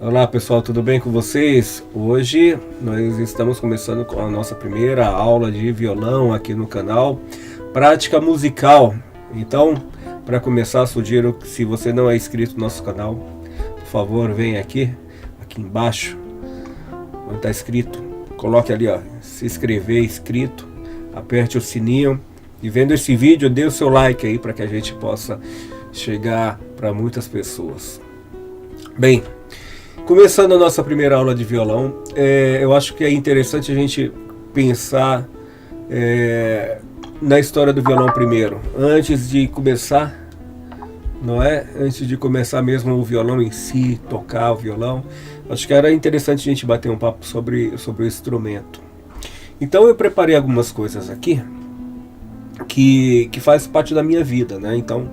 Olá pessoal, tudo bem com vocês? Hoje nós estamos começando com a nossa primeira aula de violão aqui no canal Prática Musical. Então, para começar, sugiro que se você não é inscrito no nosso canal, por favor, venha aqui embaixo, onde está escrito, coloque ali, ó, se inscrever, inscrito, aperte o sininho e vendo esse vídeo, dê o seu like aí para que a gente possa chegar para muitas pessoas. Bem, começando a nossa primeira aula de violão, eu acho que é interessante a gente pensar na história do violão primeiro, antes de começar, não é? Antes de começar mesmo o violão em si, tocar o violão, acho que era interessante a gente bater um papo sobre o instrumento. Então eu preparei algumas coisas aqui que faz parte da minha vida, né? Então,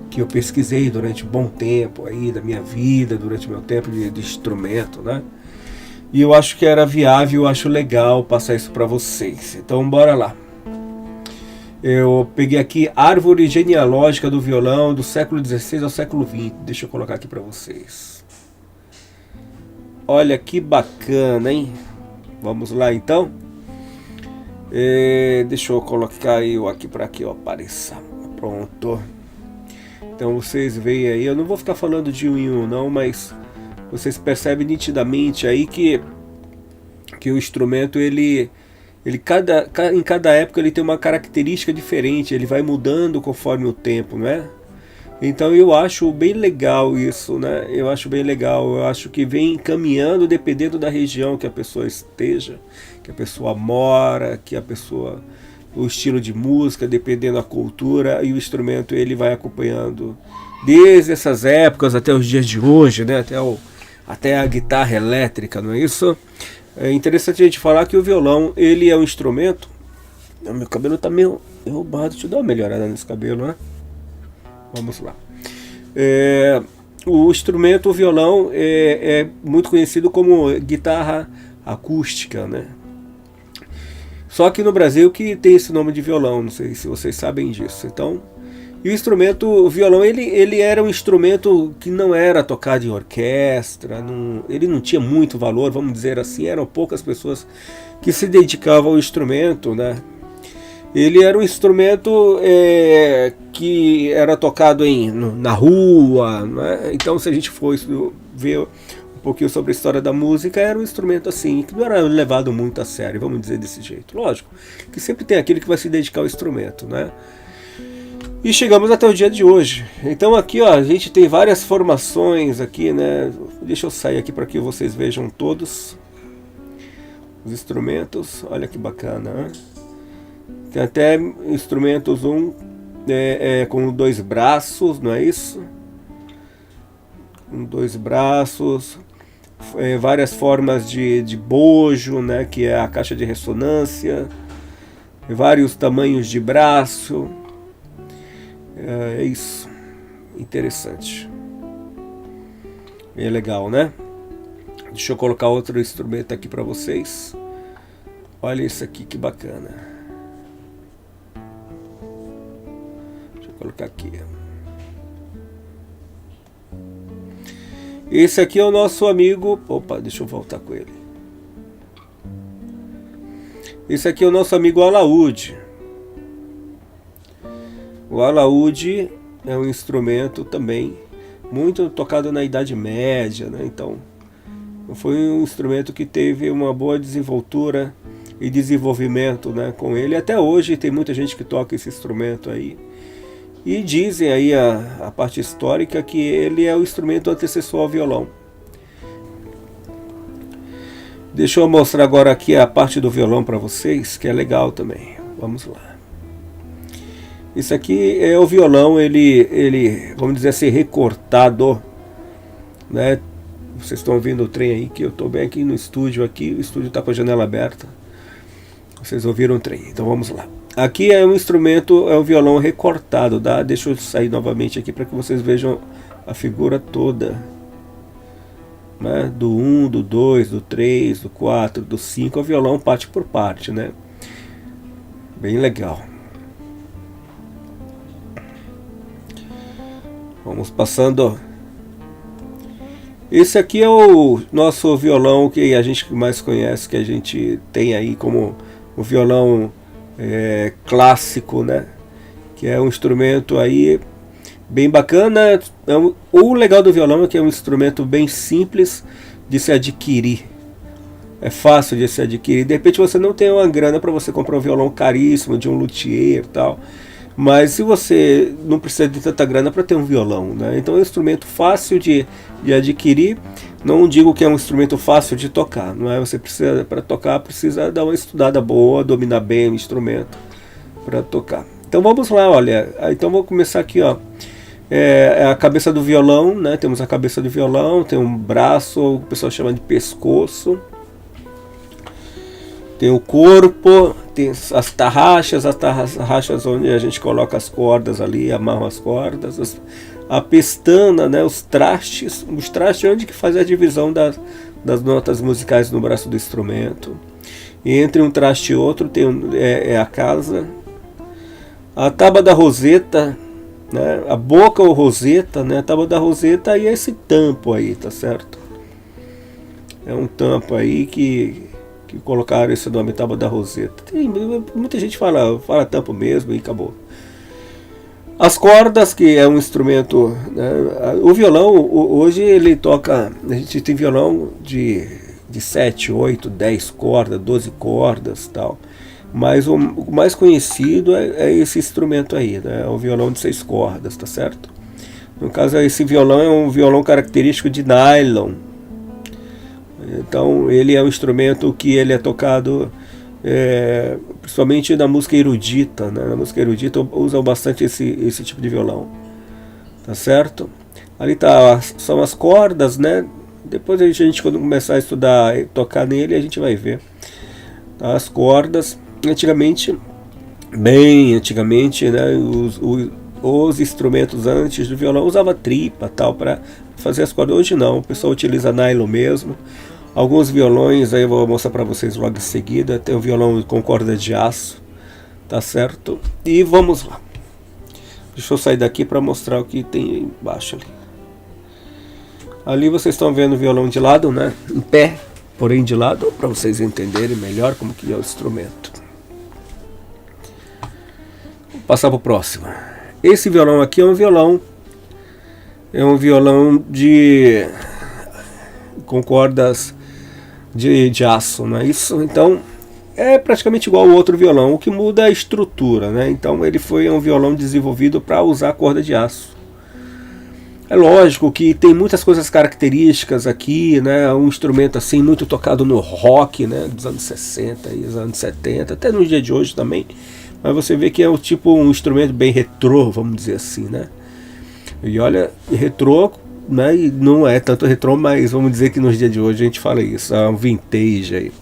que eu pesquisei durante um bom tempo aí da minha vida, durante o meu tempo de instrumento, né? E eu acho que era viável, eu acho legal passar isso para vocês. Então bora lá. Eu peguei aqui árvore genealógica do violão do século XVI ao século XX. Deixa eu colocar aqui para vocês. Olha que bacana, hein? Vamos lá então. Deixa eu colocar eu aqui para aqui, ó, apareça. Pronto. Então vocês veem aí, eu não vou ficar falando de um em um não, mas vocês percebem nitidamente aí que o instrumento em cada época ele tem uma característica diferente, ele vai mudando conforme o tempo, né? Então eu acho bem legal isso, né? Eu acho bem legal, eu acho que vem caminhando dependendo da região que a pessoa esteja, que a pessoa mora, o estilo de música, dependendo da cultura, e o instrumento ele vai acompanhando desde essas épocas até os dias de hoje, né? Até a guitarra elétrica, não é isso? É interessante a gente falar que o violão ele é um instrumento. Meu cabelo tá meio roubado, deixa eu dar uma melhorada nesse cabelo, né? Vamos lá. O instrumento, o violão, é muito conhecido como guitarra acústica, né? Só que no Brasil que tem esse nome de violão, não sei se vocês sabem disso. Então, e o instrumento, o violão, ele era um instrumento que não era tocado em orquestra, ele não tinha muito valor, vamos dizer assim, eram poucas pessoas que se dedicavam ao instrumento, né? Ele era um instrumento que era tocado na rua, né? Então se a gente for ver um pouquinho sobre a história da música, era um instrumento assim, que não era levado muito a sério, vamos dizer desse jeito. Lógico, que sempre tem aquele que vai se dedicar ao instrumento, né? E chegamos até o dia de hoje. Então aqui, ó, a gente tem várias formações aqui, né? Deixa eu sair aqui para que vocês vejam todos os instrumentos. Olha que bacana, né? Tem até instrumentos com dois braços, não é isso? Com dois braços, várias formas de bojo, né? Que é a caixa de ressonância, vários tamanhos de braço. É isso, interessante. É legal, né? Deixa eu colocar outro instrumento aqui para vocês. Olha isso aqui, que bacana. Deixa eu colocar aqui. Esse aqui é o nosso amigo. Opa, deixa eu voltar com ele. Esse aqui é o nosso amigo alaúde. O alaúde é um instrumento também muito tocado na Idade Média, né? Então, foi um instrumento que teve uma boa desenvoltura e desenvolvimento, né, com ele. Até hoje tem muita gente que toca esse instrumento aí. E dizem aí a parte histórica que ele é o instrumento antecessor ao violão. Deixa eu mostrar agora aqui a parte do violão para vocês, que é legal também. Vamos lá. Isso aqui é o violão, ele vamos dizer assim, recortado, né? Vocês estão ouvindo o trem aí, que eu estou bem aqui no estúdio, aqui o estúdio está com a janela aberta. Vocês ouviram o trem, então vamos lá. Aqui é um instrumento, é o violão recortado, tá? Deixa eu sair novamente aqui para que vocês vejam a figura toda, né? Do 1, do 2, do 3, do 4, do 5, é o violão parte por parte, né? Bem legal. Vamos passando Esse aqui é o nosso violão que a gente mais conhece, que a gente tem aí como o violão clássico, né? Que é um instrumento aí bem bacana. O legal do violão é que é um instrumento bem simples de se adquirir. É fácil de se adquirir. De repente você não tem uma grana para você comprar um violão caríssimo de um luthier e tal, mas se você não precisa de tanta grana para ter um violão, né? Então é um instrumento fácil de adquirir. Não digo que é um instrumento fácil de tocar, não é? Você precisa, para tocar, precisa dar uma estudada boa, dominar bem o instrumento para tocar. Então vamos lá, olha. Então vou começar aqui, ó. É a cabeça do violão, né? Temos a cabeça do violão, tem um braço, o pessoal chama de pescoço. Tem o corpo, tem as tarraxas onde a gente coloca as cordas ali, amarra as cordas, a pestana, né, os trastes onde que faz a divisão das notas musicais no braço do instrumento. E entre um traste e outro tem a casa, a tábua da roseta, né, a boca ou roseta, né, a tábua da roseta e esse tampo aí, tá certo? É um tampo aí que colocaram esse nome, tábua da roseta. Muita gente fala tampo mesmo e acabou. As cordas, que é um instrumento, né? O violão, hoje ele toca, a gente tem violão de 7, 8, 10 cordas, 12 cordas e tal. Mas o mais conhecido é esse instrumento aí, né? É o violão de 6 cordas, tá certo? No caso, esse violão é um violão característico de nylon. Então ele é um instrumento que ele é tocado principalmente na música erudita, né? Na música erudita usam bastante esse tipo de violão, tá certo? Ali são as cordas, né? Depois a gente quando começar a estudar e tocar nele a gente vai ver, tá? As cordas, bem antigamente, né? Os instrumentos antes do violão usava tripa tal para fazer as cordas. Hoje não, o pessoal utiliza nylon mesmo. Alguns violões, aí eu vou mostrar para vocês logo em seguida. Tem um violão com corda de aço, tá certo? E vamos lá. Deixa eu sair daqui para mostrar o que tem embaixo ali. Ali vocês estão vendo o violão de lado, né? Em pé, porém de lado, para vocês entenderem melhor como que é o instrumento. Vou passar para o próximo. Esse violão aqui é um violão com cordas de aço, não é isso? Então é praticamente igual ao outro violão, o que muda é a estrutura, né? Então ele foi um violão desenvolvido para usar corda de aço. É lógico que tem muitas coisas características aqui, né? Um instrumento assim muito tocado no rock, né? Dos anos 60 e dos anos 70, até no dia de hoje também. Mas você vê que é um instrumento bem retrô, vamos dizer assim, né? E olha, retrô, né? E não é tanto retrô, mas vamos dizer que nos dias de hoje a gente fala isso, é um vintage aí.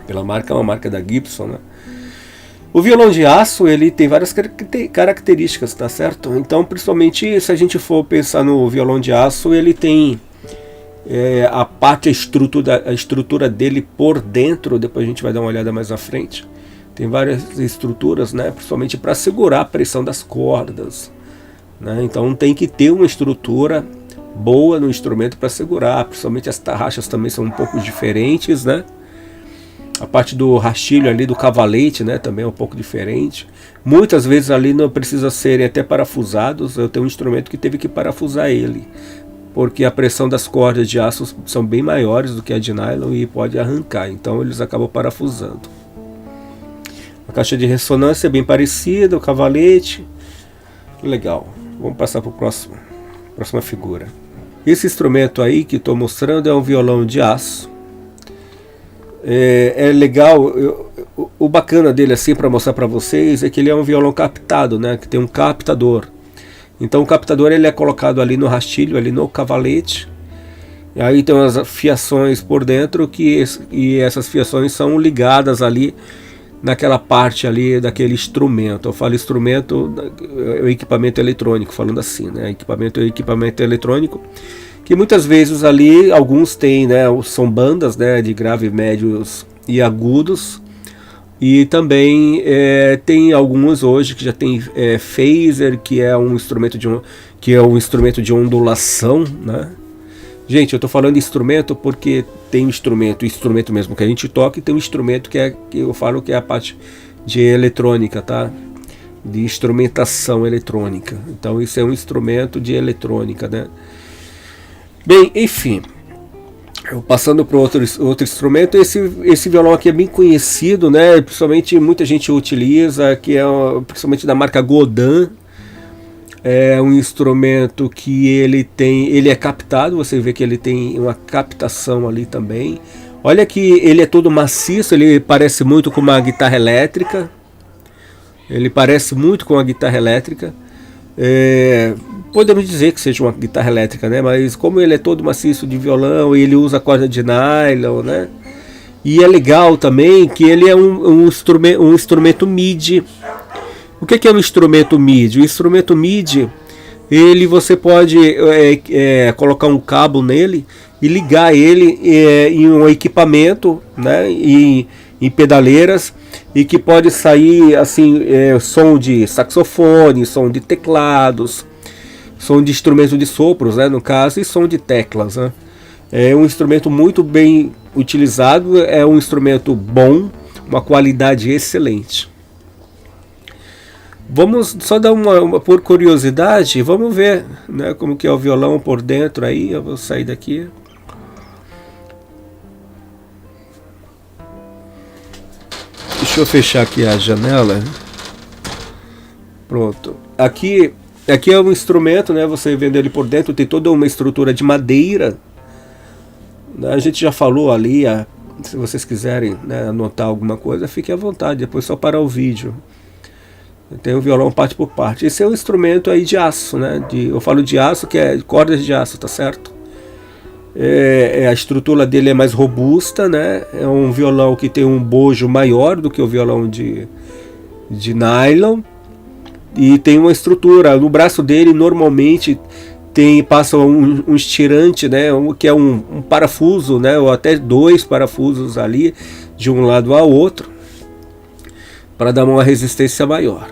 Pela marca, é uma marca da Gibson, né? O violão de aço, ele tem várias características, tá certo? Então, principalmente se a gente for pensar no violão de aço, ele tem a estrutura dele por dentro, depois a gente vai dar uma olhada mais à frente. Tem várias estruturas, né? Principalmente para segurar a pressão das cordas, né? Então tem que ter uma estrutura boa no instrumento para segurar, principalmente as tarraxas também são um pouco diferentes, né? A parte do rastilho ali do cavalete, né, também é um pouco diferente. Muitas vezes ali não precisa serem até parafusados. Eu tenho um instrumento que teve que parafusar ele, porque a pressão das cordas de aço são bem maiores do que a de nylon e pode arrancar, então eles acabam parafusando. A caixa de ressonância é bem parecida, o cavalete. Legal. Vamos passar para a próxima figura. Esse instrumento aí que estou mostrando é um violão de aço. É legal, o bacana dele assim para mostrar para vocês é que ele é um violão captado, né, que tem um captador. Então o captador ele é colocado ali no rastilho, ali no cavalete. E aí tem umas fiações por dentro e essas fiações são ligadas ali naquela parte ali daquele instrumento. Eu falo instrumento, é o equipamento eletrônico, falando assim, né? Equipamento eletrônico, que muitas vezes ali, alguns têm, né? São bandas, né? De grave, médios e agudos. E também tem alguns hoje que já tem phaser, que é um instrumento de ondulação, né? Gente, eu estou falando de instrumento porque tem um instrumento mesmo que a gente toca, e tem um instrumento que eu falo que é a parte de eletrônica, tá? De instrumentação eletrônica. Então isso é um instrumento de eletrônica, né? Bem, enfim, passando para outro instrumento, esse violão aqui é bem conhecido, né? Principalmente muita gente utiliza, que é principalmente da marca Godin. É um instrumento que ele é captado, você vê que ele tem uma captação ali também. Olha que ele é todo maciço, ele parece muito com uma guitarra elétrica. Ele parece muito com a guitarra elétrica. Podemos dizer que seja uma guitarra elétrica, né? Mas como ele é todo maciço de violão, ele usa corda de nylon, né? E é legal também que ele é um instrumento MIDI. O que é um instrumento MIDI? O instrumento MIDI, você pode colocar um cabo nele e ligar ele em um equipamento, né? Em pedaleiras, e que pode sair assim, som de saxofone, som de teclados, som de instrumentos de sopros, né, no caso, e som de teclas, né? É um instrumento muito bem utilizado, é um instrumento bom, uma qualidade excelente. Vamos só dar uma por curiosidade, vamos ver, né, como que é o violão por dentro aí. Eu vou sair daqui. Deixa eu fechar aqui a janela. Pronto. Aqui é um instrumento, né? Você vendo ele por dentro, tem toda uma estrutura de madeira. A gente já falou ali. Se vocês quiserem, né, anotar alguma coisa, fique à vontade. Depois só parar o vídeo. Tem o violão parte por parte. Esse é um instrumento aí de aço, né? Eu falo de aço, que é cordas de aço, tá certo? A estrutura dele é mais robusta, né? É um violão que tem um bojo maior do que o violão de nylon, e tem uma estrutura no braço dele. Normalmente passa um estirante, né? Que é um parafuso, né? Ou até 2 parafusos ali de um lado ao outro, para dar uma resistência maior.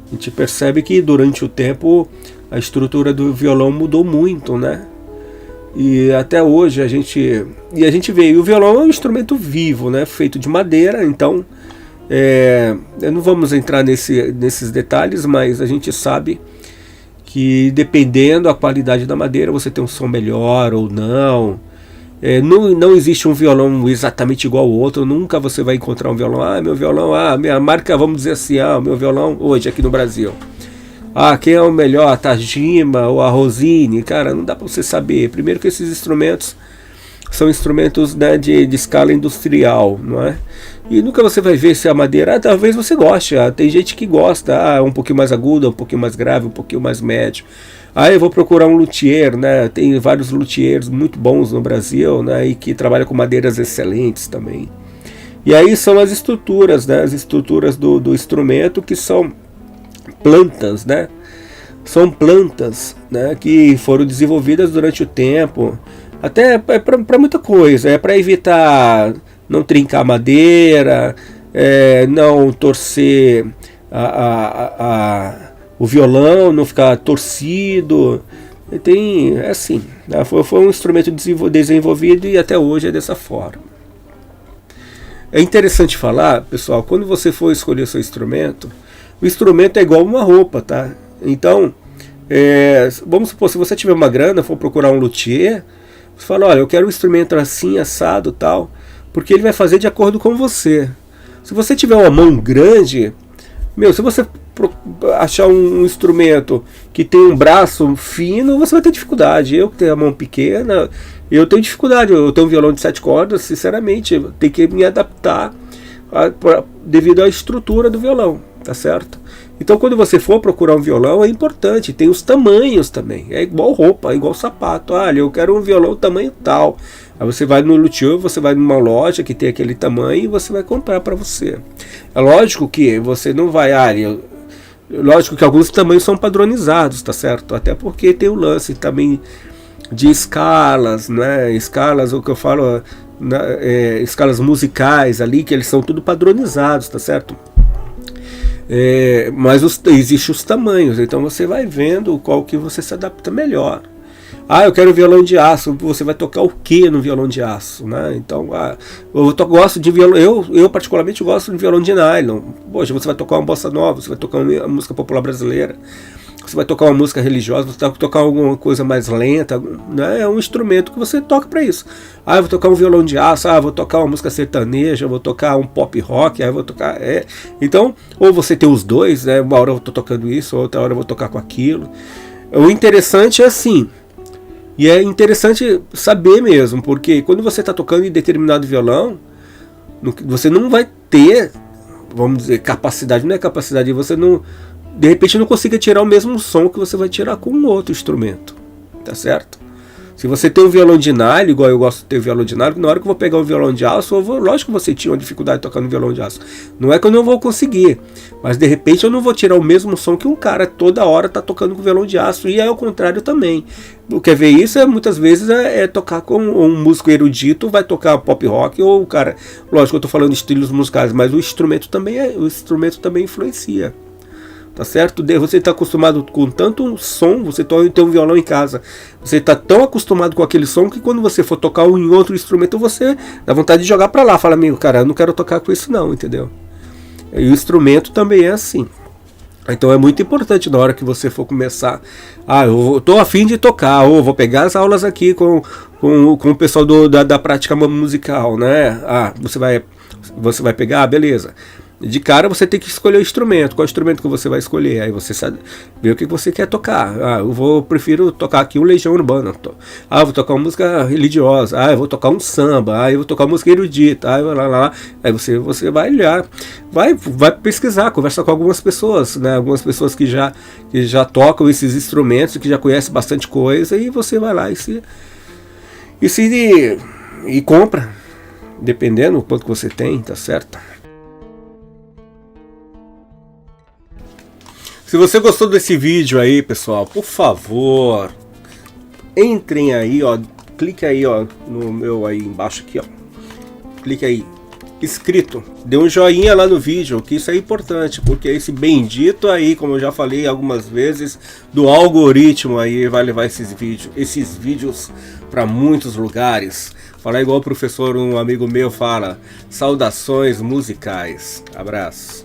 A gente percebe que durante o tempo a estrutura do violão mudou muito, né? E até hoje a gente vê, e o violão é um instrumento vivo, né, feito de madeira. Então não vamos entrar nesses detalhes, mas a gente sabe que dependendo da qualidade da madeira, você tem um som melhor ou não. Não existe um violão exatamente igual ao outro. Nunca você vai encontrar um violão, meu violão, minha marca, vamos dizer assim, meu violão hoje aqui no Brasil, quem é o melhor, a Tajima ou a Rosine? Cara, não dá para você saber. Primeiro que esses instrumentos são instrumentos, né, de escala industrial, não é? E nunca você vai ver se a madeira, talvez você goste, tem gente que gosta, um pouquinho mais aguda, um pouquinho mais grave, um pouquinho mais médio. Eu vou procurar um luthier, né? Tem vários luthiers muito bons no Brasil, né, e que trabalham com madeiras excelentes também. E aí são as estruturas, né? As estruturas do instrumento, que são plantas, né? São plantas, né, que foram desenvolvidas durante o tempo, até para muita coisa. Para evitar não trincar a madeira, não torcer o violão, não ficar torcido. Assim, né? Foi um instrumento desenvolvido, e até hoje é dessa forma. É interessante falar, pessoal, quando você for escolher seu instrumento, o instrumento é igual uma roupa, tá? Então, vamos supor, se você tiver uma grana, for procurar um luthier, você fala, olha, eu quero um instrumento assim, assado, tal, porque ele vai fazer de acordo com você. Se você tiver uma mão grande, se você achar um instrumento que tem um braço fino, você vai ter dificuldade. Eu que tenho a mão pequena, eu tenho dificuldade. Eu tenho um violão de 7 cordas, sinceramente, eu tenho que me adaptar devido à estrutura do violão, tá certo? Então, quando você for procurar um violão, é importante, tem os tamanhos também. É igual roupa, é igual sapato. Eu quero um violão tamanho tal. Aí você vai no luthier, você vai numa loja que tem aquele tamanho e você vai comprar para você. É lógico que você não vai... lógico que alguns tamanhos são padronizados, tá certo? Até porque tem o lance também de escalas, né? Escalas, o que eu falo, escalas musicais ali, que eles são tudo padronizados, tá certo? Mas existem os tamanhos, então você vai vendo qual que você se adapta melhor. Ah, eu quero violão de aço. Você vai tocar o que no violão de aço, né? Então, gosto de violão. Eu particularmente gosto de violão de nylon. Poxa, você vai tocar uma bossa nova, você vai tocar uma música popular brasileira, você vai tocar uma música religiosa, você vai tocar alguma coisa mais lenta, né? É um instrumento que você toca para isso. Ah, eu vou tocar um violão de aço, vou tocar uma música sertaneja, vou tocar um pop rock, vou tocar. Então, ou você tem os dois, né? Uma hora eu tô tocando isso, outra hora eu vou tocar com aquilo. O interessante é assim. E é interessante saber mesmo, porque quando você está tocando em determinado violão, você não vai ter, vamos dizer, capacidade, não é capacidade, você não, de repente não consiga tirar o mesmo som que você vai tirar com um outro instrumento, tá certo? Se você tem um violão de nylon, igual eu gosto de ter violão de nylon, na hora que eu vou pegar um violão de aço, lógico que você tinha uma dificuldade tocando violão de aço. Não é que eu não vou conseguir, mas de repente eu não vou tirar o mesmo som que um cara toda hora tá tocando com violão de aço, e é o contrário também. Quer ver isso? Muitas vezes é tocar com um músico erudito, vai tocar pop rock, ou o cara, lógico que eu tô falando de estilos musicais, mas o instrumento também influencia. Tá certo? Você está acostumado com tanto som, você tem um violão em casa, você está tão acostumado com aquele som que quando você for tocar em outro instrumento, você dá vontade de jogar para lá, fala, amigo, cara, eu não quero tocar com isso não, entendeu? E o instrumento também é assim. Então é muito importante na hora que você for começar, eu tô a fim de tocar, ou vou pegar as aulas aqui com o pessoal da prática musical, né? Você vai pegar, beleza. De cara você tem que escolher o instrumento. Qual instrumento que você vai escolher? Aí você sabe ver o que você quer tocar. Eu prefiro tocar aqui um Legião Urbana. Vou tocar uma música religiosa. Eu vou tocar um samba. Eu vou tocar uma música erudita. Aí você vai olhar, vai pesquisar, conversar com algumas pessoas, né? Algumas pessoas que já tocam esses instrumentos, que já conhecem bastante coisa, e você vai lá e compra, dependendo do quanto que você tem, tá certo? Se você gostou desse vídeo aí, pessoal, por favor, entrem aí, clique aí, no meu aí embaixo aqui, clique aí, inscrito, dê um joinha lá no vídeo, que isso é importante, porque esse bendito aí, como eu já falei algumas vezes, do algoritmo aí vai levar esses vídeos para muitos lugares. Falar igual o professor, um amigo meu fala, saudações musicais, abraço.